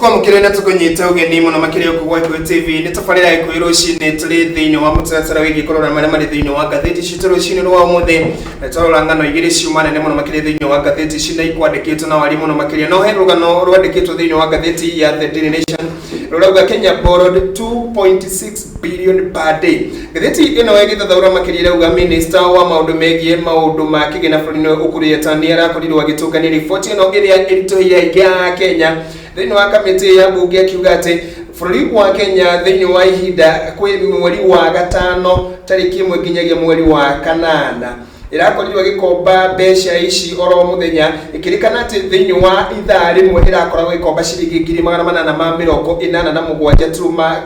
Tuko mkirena tukunyita ugeni muno makire okugwa ku TV nitafarira ikwiro shine tuli thini wa mutatsara wiki korora mara mari thini wa gatheti shitoro shine no wa muthe twarora ngano igiri ciumana ne muno makire thini wa gatheti shine ikwandikitwo na wali muno makire no herugano rwandikitwo thini wa gatheti ya The Daily Nation rurauga Kenya borrowed 2.6 billion per day. Gatheti ino igithathaura makire rauga minister wa maundu megie maundu ma kigina burino ukuria Tanzania rakorirwo agitungania riboti ino iria iritohia ya Kenya thini wa kamiti ya bunge akiuga ati bururi wa Kenya thini wa ihinda kwi mweri wa gatano tariki 1 nginyagia mweri wa kanana irakorirwo gikomba besha ici oro muthenya ikirikana ati thini wa ithaa rimwe irakoragwo ikomba ciringi 887 turuma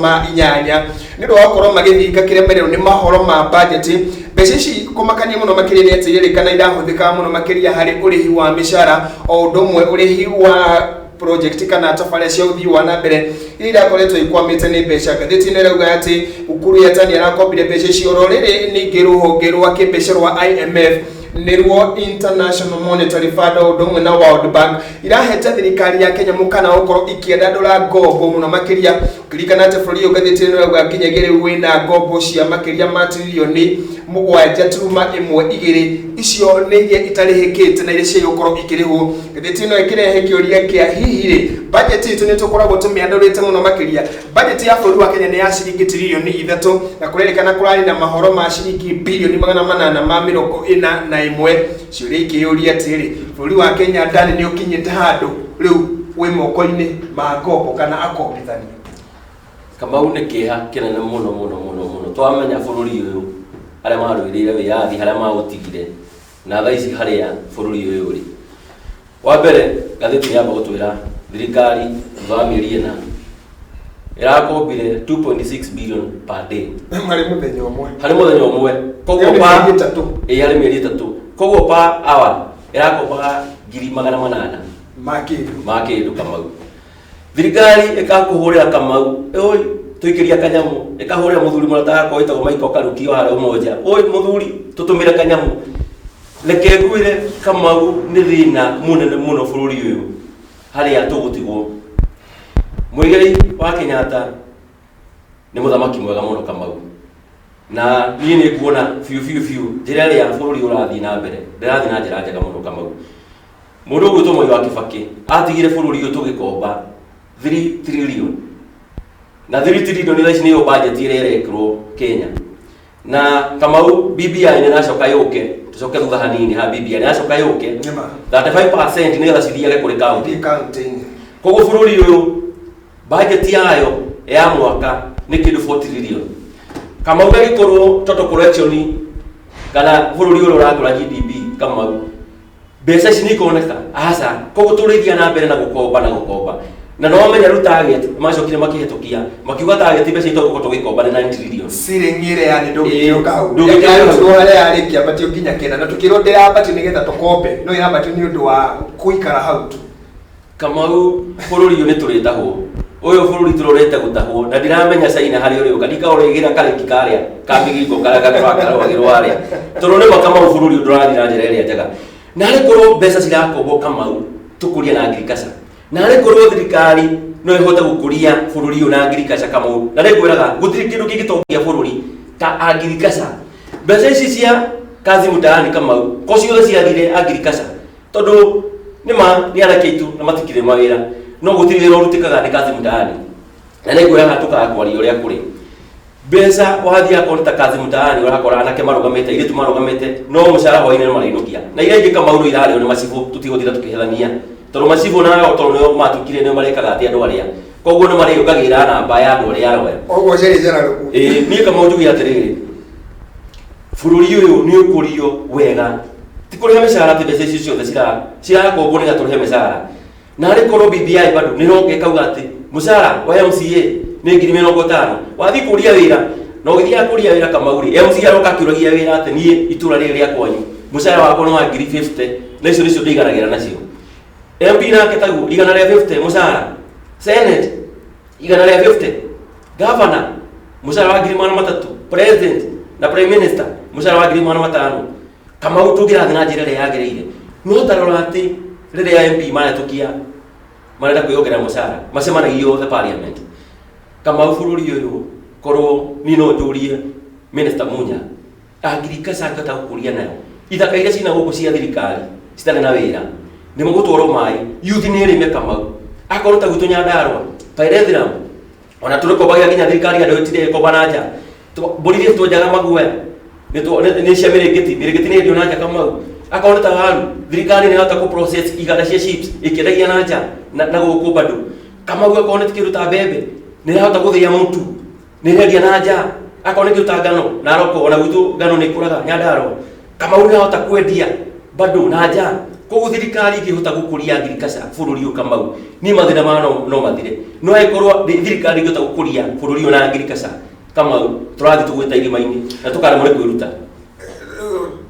ma inyanya nido wakorwo magithinga kiremerero ni mahoro ma budget besha ici kumakania muno makirire ati irikana irahuthika muno makiria hari urihi wa mishara o ndomwe urihi wa project kana tafari cia uthii wa nambere ira koretwo ikwamite ni besha gatheti ne rauga ati ukuru ya Tanzania arakobire besha cio rorere ni ngiruhonge rwa kibesha rwa IMF nirwo International Monetary Fund ndomwe na World Bank irahete thirikari ya Kenya mukana okoro ikienda dola ngombo muno makiria kirikana ati bũrũri ũyũ gatheti ne rauga kinyagire wina ngombo cia makiria ma trilioni 7.12 icio nĩ iria itarĩhĩkĩte na iria ciagũkorwo ikĩrĩhwo gatheti ĩno ĩkĩrehe kĩũria kĩa hihi budget itũ nĩ tũkoragwo tũmĩandũrĩte mũno makĩria budget ya bũrũri wa Kenya nĩ ya ciringi trilioni 3 na kũrerĩkana kũrarĩ na mahoro ma ciringi bilioni 841 ciũria ikĩyũria atĩrĩ bũrũri wa Kenya ndani nĩ ũkinyĩte handũ rĩu wĩ moko-inĩ ma ngombo kana akombithania Kamau nĩ kĩeha kĩnene mũno twamenya bũrũri ũyũ arĩa marũĩrĩire wĩyathi harĩa maũtigire na thaa ici harĩa bũrũri ũyũ ũrĩ wa mbere gatheti yamba gũtwĩra thirikari thutha wa mĩeri ĩna ĩrakombire 2.6 billion per day harĩ mũthenya ũmwe koguo pa harĩ mĩeri ĩtatũ koguo pa hour ĩrakombaga 800 ma kĩndũ Kamau thirikari ĩkakũhũrĩra Kamau oi tuikiria kanyamu ikahurira muthuri murataga ko itagwo Michael Karuki wa umoja oi muthuri tutumire kanyamu leke gwire Kamau ni thina munene muno bururi uyu haria tugutigwo muigeri wa Kenyatta ni muthamaki mwega muno Kamau na ni ni kuona fiu njira ya bururi urathi na mbere ndirathi na njira njega muno Kamau mundu gwitwo Moi wa Kibaki atigire bururi uyu tugikomba 3 trillion na 3 trillion ni thaici niyo budget irekirwo Kenya na Kamau BBI ni nacoka yuke tucoke thutha hanini ha BBI nacoka yuke 35% ni gacithiage kuri county koguo bururi uyu budget yayo ya mwaka ni kindu 4 trillion Kamau gagikorwo toto correction kana bururi uyu urakura GDP Kamau mbeca ici ni ikoneka aca koguo turithia na mbere na gukomba na no menya ru target macokire makihetokia makiuga target mbeca itoko tugikomba ni 9 trillion sirengire yani ndugikau ndugikau ari kiambati ukinya kena na tukirondera abati nigetha tukombe no irabati ni undu wa kuikara hau tu Kamau bururi uyu ni turitahwo uyu bururi turorete gutahwo na ndiramenya China hari uri ukadika urigira kariki karia kambigingo karakakara wagirwo aria turone Kamau bururi ndurathira njira iria njega na rikorwo mbeca cirakombo Kamau tukuria na agriculture na rikorwo thirikari no ihota gukuria bururi uyu na agriculture Kamau na rikwiraga gutiri kindu kingitokia bururi ta agriculture mbeca ici cia kazi mutaani Kamau kocio ciathire agriculture tondu nima ni arakeitu na matikire mawira no gutiri wira urutikaga ni kazi mutaani na rikwiraga tukakwari uria kuri mbeca wathia konta kazi mutaani urakora anake marugamite ile tumarugamite no mushara hoine marainukia na ile ingi Kamau irari ni macibu tutigutira tukihethania tondu macibu na tondu matukire ni marekaga ati andu aria koguo ni mareyugagira namba ya andu aria aroe oguo ceri ruku ni Kamau njugi atiriri bururi uyu ni ukurio wega tikurihe mishara ti mbeca icio ciothe cirakombo niga turihe mishara na rikorwo BBI bado ni ronge kauga ati mushara wa MCA ni 50,000 wathi kuria wira no githia kuria wira Kamau ri MCA aroka kiuragia wira ati ni itura riri ria kwanyu mushara wako no 50,000 na icio nicio ndigaragira nacio MP nake tagu igana rĩa 50 mushara Senate igana rĩa 50 Governor mushara wa 3,000 President na Prime Minister mushara wa 5,000 Kamau tugirathi na njira ĩrĩa yagĩrĩire no tarora ati rĩrĩa MP maratukia marenda kwiyongera mucara macemanagia othe parliament kama bururi uyu korwo ni no njurie minister Munya agirikasa akata gukuria nayo ithaka iria cina guku cia thirikari citane na wira ni mugutwaro mai youth ni rime kama akorwo ta gutunya ndarwa pairethira ona turiko bagia ginya thirikari andu itire ko banaja boririe twojaga maguoya ni cia mirigiti ni ndio naja kama akorwo ta waru thirikari ni hota ku process iganda cia chips ikiendagia naja na guku bado kama gwa kone tikiruta bebe ni hota guthia mutu ni rendia naja akone kiruta ngano na roko ona gwitu ngano ni kuraga nyandaro kama uri hota kwendia bado naja koguo thirikari ngihota gukuria ngirikasa bururi u kamau ni mathina mano no mathire no ekorwo thirikari ngihota gukuria bururi u na ngirikasa kamau turathi tugwita irimaini na tukaremwo kwiruta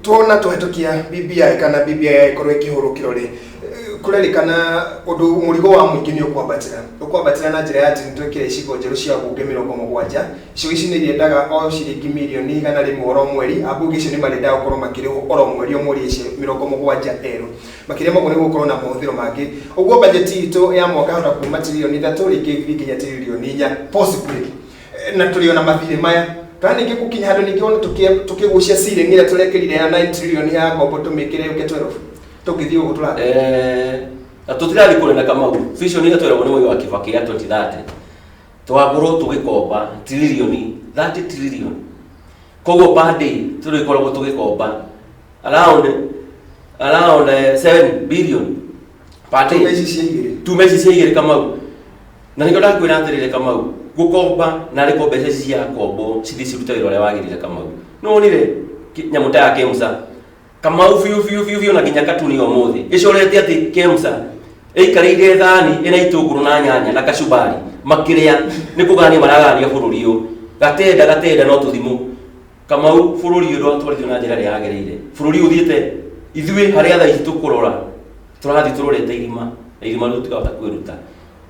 tuona tuhetokia BBI kana BBI ikorwo ikihurukiro ri kurerikana undu murigo wa muingi ni ukwabatira na njira ya ati nitwikire icigo njeru cia bunge 70 icigo ici ni riendaga o ciringi milioni 100 oro mweri abunge icio ni marendaga gukorwo makiriho oro mweri o mweri icio 70 ero makiria mago ni gukorwo na mahuthiro mangi uguo budget itu ya mwaka hota kuma trilioni 3 ringi nginya trilioni 4 possibly na tuliona mathire maya kandi ngi kukinya handu ningi ona tukigucia ceiling ira turekerire ya 9 trillion ya ngombo tumikire uke 12 tugithio gutura tutirathi kurena kama vision ira twera wone wa Kibaki ya 2030 twagoro tugikomba trilioni 30 trillion kogo pande turikorwo tugikomba around 7 billion pande tumeci ciigire kama na niko ndakwira atirire kama gukomba na riko mbeca cia kombo cithicirute wira uria wagirire kama no nire nyamuta ya Kemsa kama fiu na ginya katuni omuthi icorete ati Kemsa eikarire thani ina itunguru na nyanya na kacubari makiria nikugania maragania bururi u gatenda no tuthimu kama bururi u twatwarithio na njira ya yagereire bururi uthiete ithui haria tha itukurora turathi turorete irima rutikahota kwiruta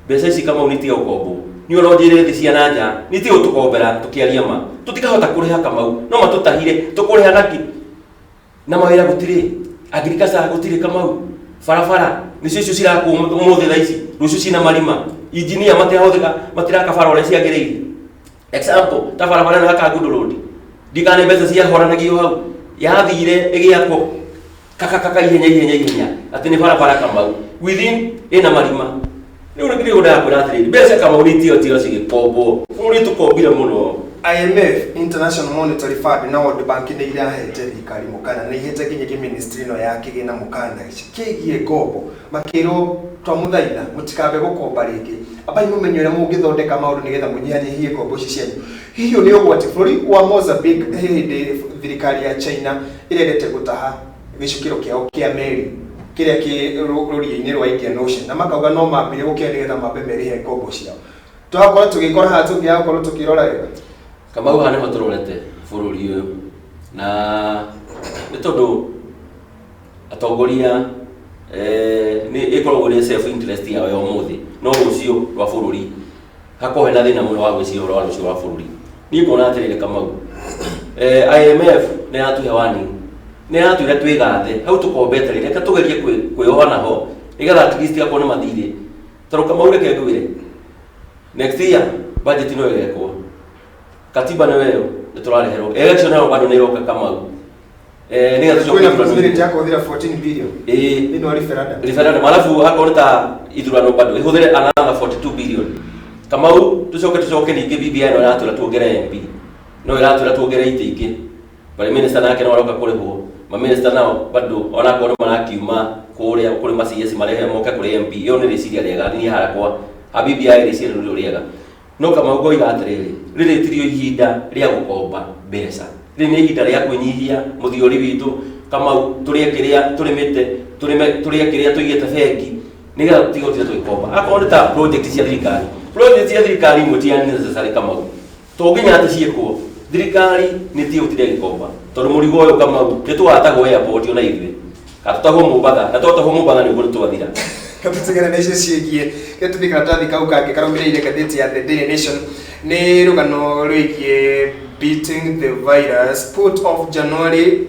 mbeca ici kama unitia ukombo ni uronjire thi cia nanja niti utukombera tukiaria ma tutikahota kuriha kama no matutahire tukuriha naki na mawira gutire agirikasa gutire kama farafara nicio icio ciraku umuthi tha ici rucio cina marima engineer matiraka fara ore ciagereire example ta farafara na Kagundo road dikane mbeca cia horanagio hau yathire igiako kaka ihenya ati ni farafara kama within ina marima ni unakiri uda kurathiri mbeca kama unitio tio cigikombo uri tukombire muno IMF International Monetary Fund na World Bank ni ira hete thirikari mukana ni hete kinyi ministry no ya kigina mukana kigie ngombo makiro twamuthaina mutikambe gukomba ringi abai mumenyere mungithondeka maundu nigetha munyihanyihie ngombo ici cianyu hiyo ni ugwati buri wa Mozambique hindi thirikari ya China irendete gutaha gicukiro kiao kia meri kiria ki ruri-ini rwa Indian Ocean na makauga no mambire gukia nigetha mambe merihe ngombo ciao twakora tugikora ha tungiakorwo tukirora wega kama uhane maturorete bururi uyu na ni tondu atongoria ni ikorwo ni self interest ya yo muthi no rucio rwa bururi hakohe na thina muno wa gwicira rwa rucio rwa bururi ni mbona atirire kama IMF ni atuhe wani ni atwire twigathe hau tukombete reka tugerie kwihona ho igatha at least akone mathire taruka maure ke ngwire next year budget no igekwo katiba na wewe turarehero election na bado niroka kama niga tuchokwe possibility yako thira 14 billion ino referendum alafu akoreta ithurano bado ihuthire another 42 billion kama tucoke ningi BBI no yatura tuongere MP no yatura tuongere itingi bali minister nake no aroka kurihwo ma minister nao bado ona kono marakiuma kuria kuri maciasi marehe moka kuri MP yo ni riciria riega ni harakwa BBI riciria riega no kama ugo igatiriri riri tirio ihinda ria gukomba mbeca riri ni ihinda ria kunyihia muthiori witu kama turiekiria turimite tuigite bengi niga tigotira tuikomba akorwo ta project cia thirikari mutia ni necessary kama tonginya ati ciekwo thirikari ni tiutire gikomba tondu murigo uyu kama nitwatagwo airport ona ithui katutagwo Mombatha na twatagwo Mombatha ni guo twathira katutigana na icio ciĩgie gĩtũmi karatathi kau kangĩ karũmĩrĩire ngathĩti ya The Daily Nation nĩ rũgano rwĩgiĩ beating the virus put off January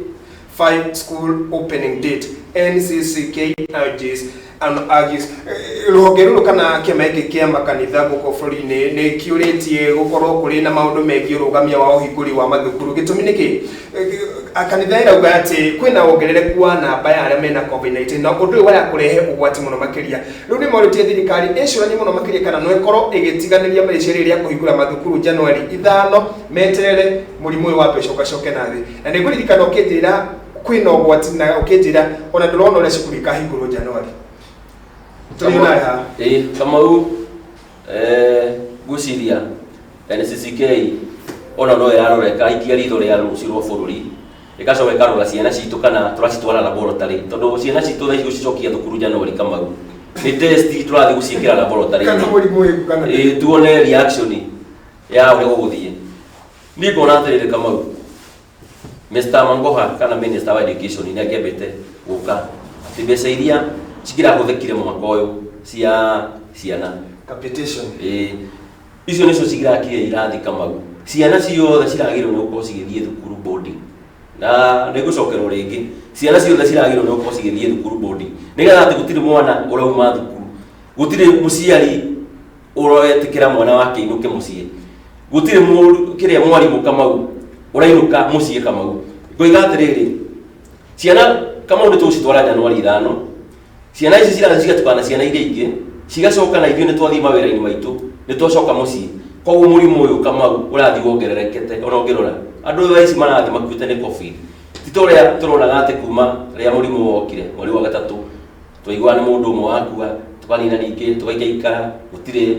5 school opening date NCCK urges ruhonge ruru kana kiameke kia makanitha guko bũrũri-inĩ nĩ kiũrĩtie gũkorwo kũrĩ na maũndũ megiĩ ũrũgamia wa ũhingũri wa mathukuru. Gĩtũmi nĩkĩ? Kanitha ĩrauga atĩ kwĩna wongerereku wa namba ya arĩa mena COVID-19 na ũndũ ũyũ warakũrehe ũgwati mũno makĩria. Rĩu nĩ morĩtie thirikari ĩcũranie mũno makĩria kana no ĩkorwo ĩgĩtiganĩria meciria rĩa kũhingũra mathukuru Januari 5 meterere mũrimũ ũyũ wambe ũcoke na thĩ. Na nĩ ngũririkana ũkĩnjĩra kwĩna ũgwati na ũkĩnjĩra ona ndũrona ũrĩa cukuru ikahingũrwo Januari. Kamau guciria NCCK ona no yaroreka ikia ritho rĩa rũciũ rwa bũrũri ĩgacoka ĩkarora ciana citũ kana tũracitwara laboratory tondũ ciana citũ thaa ici gũcicokia thukuru Januari. Kamau nĩ test tũrathiĩ gũciĩkĩra laboratory tuone reaction ya ũrĩa gũgũthiĩ. Niĩ ngona atĩrĩrĩ Kamau, Mr. Mangoha kana Minister wa Education nĩ akĩambĩte gũka atĩ mbeca iria cikĩrahũthĩkire mwaka ũyũ cia ciana capitation icio nĩcio cirakire irathi. Kamau ciana ciothe ciragĩrwo nĩ gũkorwo cigĩthiĩ thukuru boarding, na nĩ gũcokerwo rĩngĩ ciana ciothe ciragĩrwo nĩ gũkorwo cigĩthiĩ thukuru boarding nĩgetha atĩ gũtirĩ mwana ũrauma thukuru, gũtirĩ mũciari ũroetĩkĩra mwana wake ainũke mũciĩ, gũtirĩ kĩrĩa mwarimũ Kamau ũrainũka mũciĩ. Kamau ngoiga atĩrĩrĩ ciana Kamau nĩ tũcitwara Januari 5, ciana ici cirathiĩ cigatukana ciana iria ingĩ cigacoka na ithuĩ nĩ twathiĩ mawĩra-inĩ maitũ nĩ twacoka mũciĩ. Koguo mũrimũ ũyũ Kamau ũrathiĩ wongererekete. Ona ũngĩrora andũ thaa ici marathiĩ makuĩte nĩ COVID, ti ta ũrĩa tũronaga atĩ kuma rĩrĩa mũrimũ wokire mweri wa gatatũ twaiguaga nĩ mũndũ ũmwe wakua tũkanina ningĩ tũgaikaikara gũtirĩ.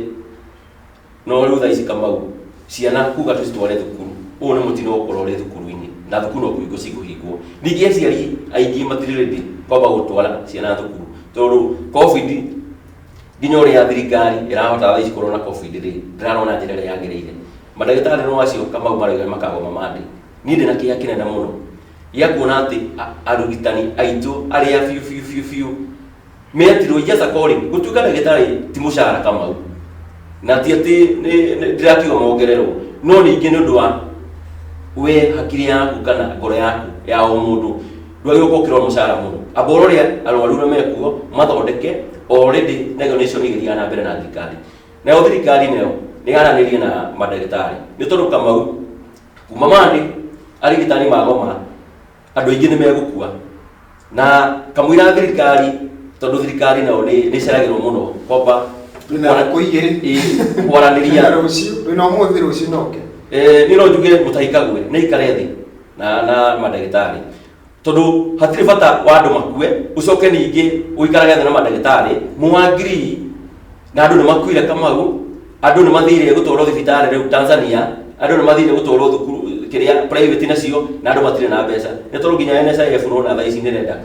No rĩu thaa ici Kamau ciana kuga tũcitware thukuru, ũũ nĩ mũtino ũkorwo ũrĩ thukuru-inĩ na thukuru no kũhingwo cikũhingwo. Ningĩ aciari aingĩ matirĩ ready kwamba gũtwara ciana thukuru tondũ COVID nginya ũrĩa thirikari ĩrahota thaa ici korwo na COVID rĩ ndĩrarona njĩra ĩrĩa yagĩrĩire. Mandagĩtarĩ no acio Kamau marauga makagoma mande. Niĩ ndĩna kĩeha kĩnene mũno gĩa kuona atĩ arigitani aitũ arĩa biũ metirwo just according gũtuĩka ndagĩtarĩ ti mũcara Kamau, na ti atĩ ndĩrakiuga mongererwo, no ningĩ nĩ ũndũ wa we hakiri yaku kana ngoro yaku ya o mũndũ ndwagĩrĩirwo gũkĩrwo mũcara mũno. Amba ũrĩa arwaru na mekuo mathondeke already negotiation igĩthiaga na mbere na thirikari. Nayo thirikari nayo nĩ yaranĩrie na mandagĩtarĩ nĩ tondũ Kamau kuma mandi arigitani magoma andũ aingĩ nĩ megũkua na kamũira thirikari tondũ thirikari nayo nĩ ceragĩrwo mũno kwamba kwaranĩria rũciũ noke nĩ no njuge mũtahikagwe nĩ ikare thĩ na mandagĩtarĩ tondũ hatirĩ bata wa andũ makue ũcoke ningĩ ũikarage thĩ na mandagĩtarĩ mũwangiri na andũ nĩ makuire Kamau. Andũ nĩ mathire gũtwarwo thibitarĩ rĩu Tanzania, andũ nĩ mathire gũtwarwo thukuru kĩrĩa private nacio na andũ matirĩ na mbeca. Nĩ tondũ nginya NSIF rona thaa ici nĩ renda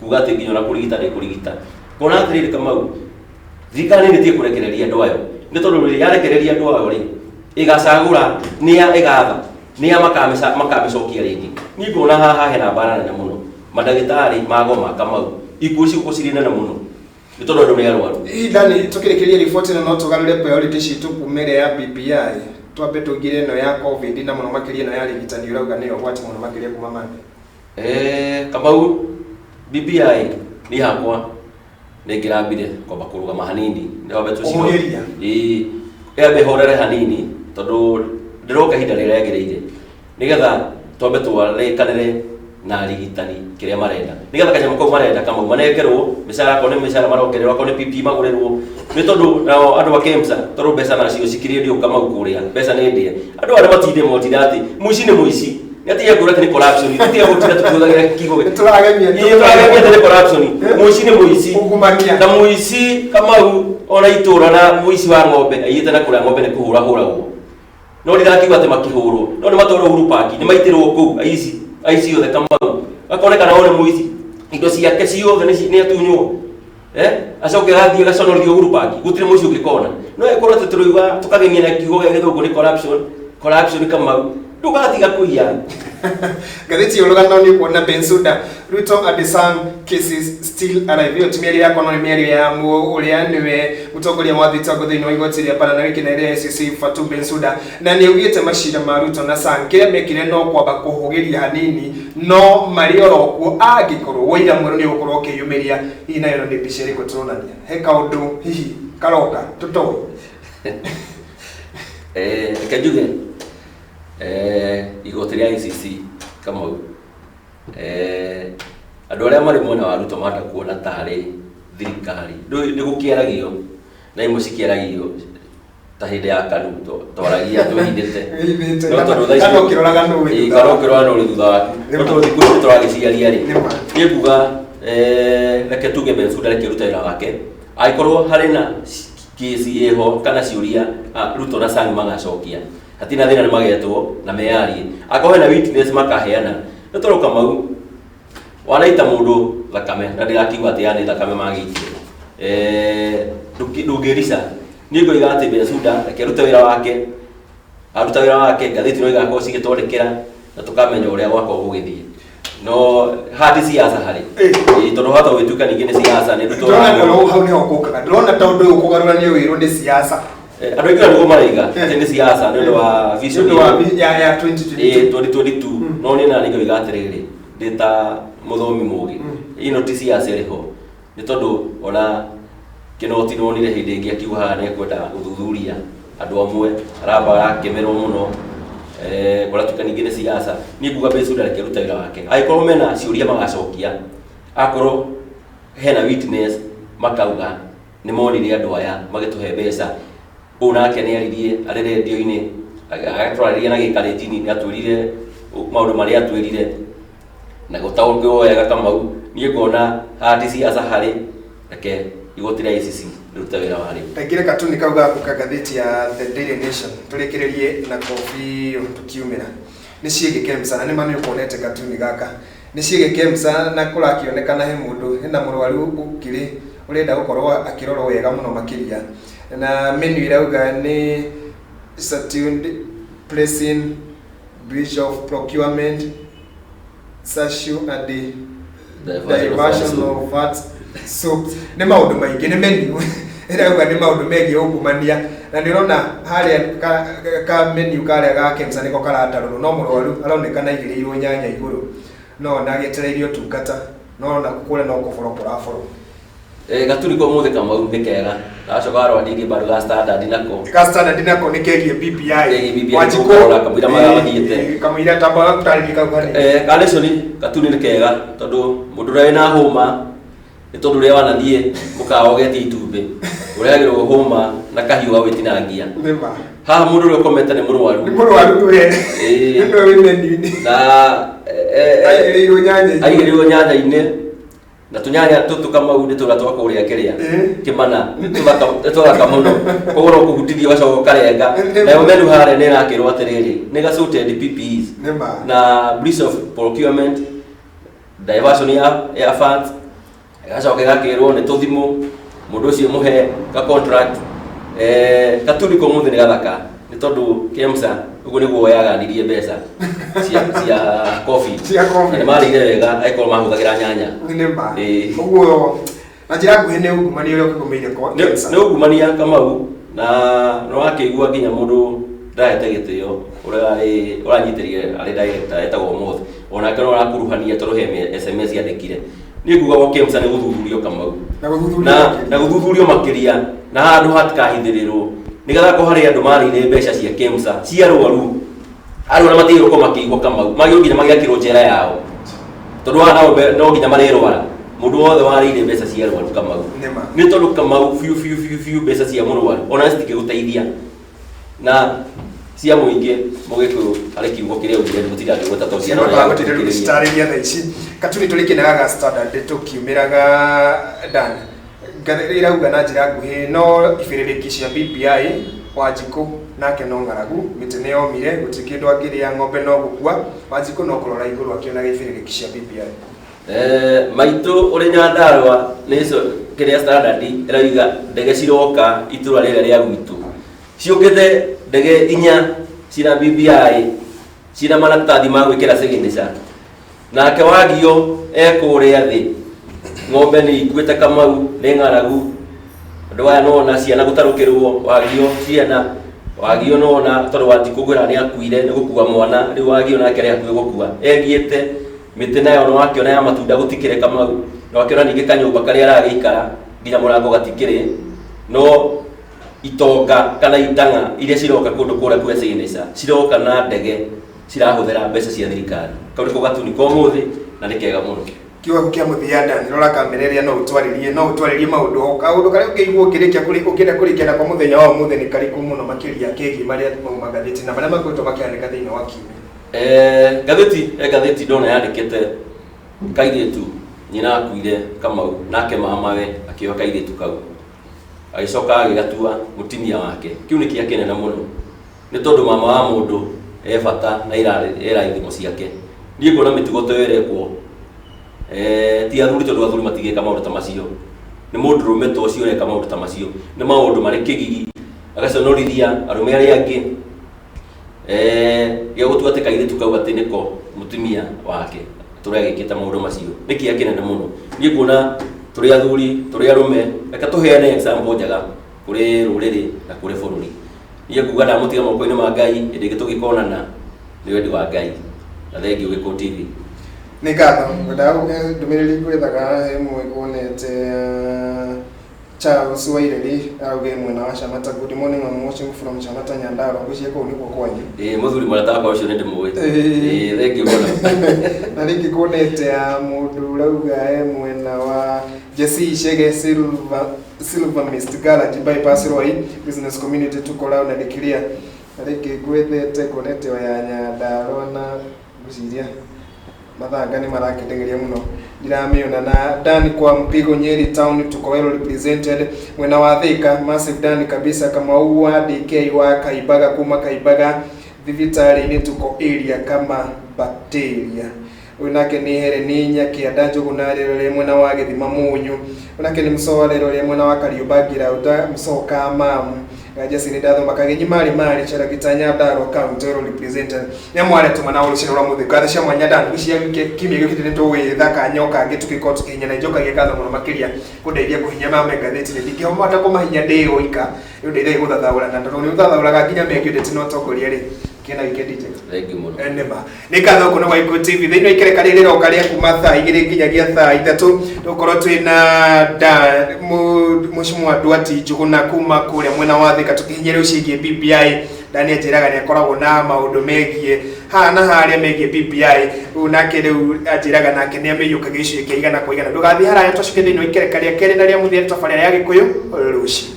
kuga atĩ nginya na kũrigita nĩ kũrigita. Kuona atĩrĩrĩ Kamau, thirikari nĩ ĩtie kũrekereria andũ ayo nĩ tondũ rĩrĩa yarekereria andũ ayo rĩ ĩgacagũra nĩa ĩgatha nĩa makamĩcokia rĩngĩ. Niĩ ngona haha hena mbara nene mũno, mandagĩtarĩ magoma Kamau, ikuũ ciuko cirĩ nene mũno nĩ tondũ andũ nĩ arwaru. Ndani tũkĩrĩkĩria riboti no tũgarũre priority citũ kumĩra ya BBI twambe tũingĩre ĩno ya COVID na mũno makĩria ĩno ya rigitani ũrauga nĩyo ũgwati mũno makĩria kuma mande. Kamau BBI nĩ hakwa nĩ ngĩrambire kwamba kũrũgama hanini nĩ wambe tũciĩ yambe horere hanini tondũ ndĩroka ihinda rĩrĩa rĩagĩrĩire nĩgetha twambe twarĩkanĩre na arigitani kĩrĩa marenda nĩgetha kanyamũ kau marenda Kamau manekerwo mĩcara akorwo nĩ mĩcara marongererwo akorwo nĩ PP magũrĩrwo nĩ tondũ nao andũ a KEMSA tondũ mbeca nacio cikĩrĩrio Kamau kũrĩa mbeca nĩ ndĩe. Andũ arĩa matinde motira atĩ mũici nĩ mũici nĩ atiga kuuga atĩ nĩ corruption tiga gũtira tũkĩhũthagĩra kiugo tũragemia atĩ nĩ corruption. Mũici nĩ mũici na mũici Kamau ona itũra na mũici wa ng'ombe aiyĩte na kũrĩa ng'ombe nĩ kũhũra hũragwo no ndirakiuga atĩ makĩhũrwo no nĩ matwarwo Uhuru Park nĩ maitirwo kũu aici othe Kamau akonekana one mũici indo ciake ciothe nĩ atunywo acoke gathiĩ gaconorithio Uhuru Park gũtirĩ mũici ũngĩkona no ĩkorwo atĩ tũrauga tũkagemia na kiugo gĩa gĩthũngũ nĩ corruption Kamau ndugatiga kuiya gatheti yorogano ni kuona Bensouda Ruto and the Sang cases still alive. Yo tumia yako no miario ya uria niwe mutongoria wa thitango thini wa igoti ria bana na wiki na ria SCC Fatu Bensouda na ni ugite mashira ma Ruto na Sang kire mekire no kwaba kuhugiria hanini no marioro ku agikorwo wira mwero ni ukorwo kiyumiria ina yo ndi bisheri kutonania he kaundu hihi karoka tutoi kajuge igoti ria ICC kama andu aria mari mwena wa Ruto mata kuona tari thirikari ni gukiaragio na imwe cikiaragio ta hindi ya Karuto twaragia tuhindite no tondu thaici kano kiroraga no wi thutha waku no tondu thiku turagiciaria ri ni kuga reke tuge Bensouda reke ruta wira wake aikorwo hari na kesi eho kana ciuria Ruto na Sang magacokia hatina thina ni magetwo na meyarie akohe na witness makaheana no toroka mau wanaita mundu thakame na ndirakiuga ati yani thakame magitie ndungirisa ni ngoiga ati Bensouda akiruta wira wake aruta wira wake gatheti no igakorwo cigitwandikira na tukamenya uria gwakwa gugithie no hadi siasa hari tondu hata wituka ningi ni siasa ni Ruto ndona hau ni hokuka ndona tondu ukugarurania wiro ni siasa andu aingi ndugo maraiga ni siasa ni ndu wa vision ya 2022 no ni na ngoiga atiriri ndita muthomi mugi ino ti siasa riho ni tondu ona kinoti nonire hindi ingi akiuga ne kwenda uthuthuria andu amwe aramba akemerwo muno kora tukaningine siasa ni kuga Bensouda reke ruta wira wake aikorwo mena ciuria magacokia akorwo hena witness makauga ni monire andu aya magituhe mbeca unake ni aririe ari radio-ini agatwararia na gikaretini ni atwirire maundu maria atwirire na gutaurwo wega Kamau ni ngona hadi siasa hari reke igoti ria ICC ruta wira wari takire katuni kauga gatheti ya The Daily Nation turekererie na kofi tukiumira ni ciegeke sana ni mami ukonete katuni gaka ni ciegeke sana na kula kionekana he mundu hena murwaru ukiri urenda gukorwo akirorwo wega muno makiria na menu irauga ni Saturn pressing breach of procurement Sashu and the diversion of VAT so ni maundu maingi ni menu irauga ni maundu megi ungumania na ndirona haria ka menu karia ga KEMSA niko karatarwo no murwaru aronekana igirirwo nyanya iguru no na getereirio tungata no na kukule no kuforo kuraforo gaturi ko muthe Kamau ni kega acoka arwandingi baru ga standard nako ni kegie BBI wajiko kamira magathiite kamira tamba kutarika kwani kalesoni gaturi ni kega tondu mundu rai na homa ni tondu ria wanathie mukawa geti itumbe uria agirwo homa na kahiu awitinangia nima ha mundu ri ukometa ni murwaru we no wimeni na aigirirwo nyanya ine na tunyanya tutu Kamau ndi tugatwa kuria kiria kimana tuthaka muno kogoro kuhutithia wacoka karenga na yo menu hare ni nakirwo atiriri ni gasorted PPEs na breach of procurement diversion ya funds gacoka gakirwo ni tuthimu mundu ucio muhe ka contract katuri ko muthi ni gathaka ni tondu KEMSA ugo ni guoyaganirie mbeca cia coffee ni marire wega aiko mahuthagira nyanya nimba ugo na jira guhene ugumania uria kugumeire kwa KEMSA ni ugumania Kamau na no akigua nginya mundu ndaete gitio uranyitirie ari director etagwo Muthi ona kana urakuruhania torohe SMS yandikire ni kuga gwa KEMSA ni guthuthurio Kamau na guthuthurio makiria na handu hatikahithirirwo nigatha ko hari andu marire mbeca cia KEMSA cia rwaru arona matiro ko makigwa Kamau magio nginya magiakirwo njera yao tondu wana no nginya marerwara mundu wothe warire mbeca cia rwaru Kamau ni tondu Kamau fiu mbeca cia murwaru ona citike guteithia na cia muingi mugiku ari kiugo kiria ugire gutira ngota to cia no gutira stariria tha ici katuni tulikinaga standard tukiumiraga dan irauga na njira nguhi no ifiririki cia BBI Wanjiku nake no ngaragu mitene yomire gutikindu angiria ng'ombe no gukua Wanjiku no kurora iguru akiona ifiririki cia BBI maitu uri Nyandarua niso kiria standard irauga ndege ciroka itura rire ria gwitu ciukite ndege inya cira BBI cina maratathi ma gwikira signature nake Wagio ekuria thi ng'ombe ni ikuite Kamau ni ng'aragu andu aya nona ciana gutarukirwo Wagio ciana Wagio nona tondu watikugura ni akuire ni gukua mwana riu Wagio nake ri akue gukua egiite miti nayo no akiona ya matunda gutikire Kamau no akiona ningi kanyumba kari aragikara nginya murango gatikire no itonga kana itanga iria ciroka kundu kura kwa signature ciroka na ndege cirahuthira mbeca cia thirikari kauri ko gatuni ko muthi na nikega muno kiwa kia muthianda nirora kamereria no utwaririe maundu kari ukigwo kirikia kurikia na kwa muthenya wa muthi ni kariku muno makiria kegi maria magatheti na maria makwetwo makiandika thiini wa kiumia gatheti ndona yandikite kairitu nyina akuire Kamau nake mamawe akioka kairitu kau agicoka agigatua mutimia wake kiu ni kia kinene muno ni tondu mama wa mundu bata na ira ithimo ciake nie kuona mitugo toyerekwo ti athuri tondu athuri matigika maundu ta macio ni mundu rumeto cio reka maundu ta macio ni maundu mari kigigi agaconorithia arume aria angi ya gutua te kairitu kau ati niko mutimia wake turagikita maundu macio ni kia kinene muno nie kuona turi athuri turi arume reka tuheane example njaga kuri ruriri na kuri bururi nie kuga na mutiga moko-ini ma Ngai indi gitugikonana ni wendi wa Ngai na thengio Gikuyu TV ni ngatho ngwenda ndumiriri kwithaga imwe kuonete Charles Waireri auge mwena wa Shamata. Good morning, I'm watching from Shamata Nyandarua. Ngwiciye ko ni kwanyu muthuri marata kwa ucio ndi muwe thengio muno na ningi kuonete mundu rauga mwena wa Jesse Shege Silver Mist Garage bypass Roi business community tukora na dikiria ariki gwethete kuonete ya Nyandarua na guciria mathanga ni marakendegeria muno ndirameona na Dan kwa mpigo Nyeri town tuko well represented mwena wa Thika massive Dan kabisa kama uwa DK wa Kaibaga kuma Kaibaga vivitari ni tuko area kama bacteria unake ni here ni nyaki adanjo kunarero mwena wa Githima Munyu unake ni msowarero mwena wa Kariubagira uta msoka mamu Jesse ni datho makagenyi mari chara kitanya Nyandarua county represented nyamware tumana urushino rwa muthi gatha cia mwanya Dan giciya kimye gikitire to withaka nyoka ngituko tukinya na njoka gikatha muno makiria kundeithia kuhinya mame gatheti ndingi homo ata kumahinya ndeo ika yundeithia guthathaura na ndo ni uthathaura nginya meke ndeti no tokoria ri kena ikendije thengi muno enema nikatho kuno wa Gikuyu TV thino ikereka ririro karia kuma thaa 2 nginyagia thaa 3 tukorwo twina mushimwa Duati Njuguna kuma kuria mwena wa Thika tukihinyira ucigie BBI Daniel Njiraga ni akoragwo na maundu megie hana haria megie BBI unake riu Njiraga nake ni ameyukaga icui kiigana kwa igana ndugathi haraya twacuke thino ikereka ria keri na ria muthia tabarira ya Gikuyu rucini.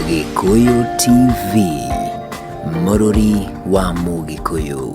Gikuyu TV, Mũrũri wa Mũgikuyu.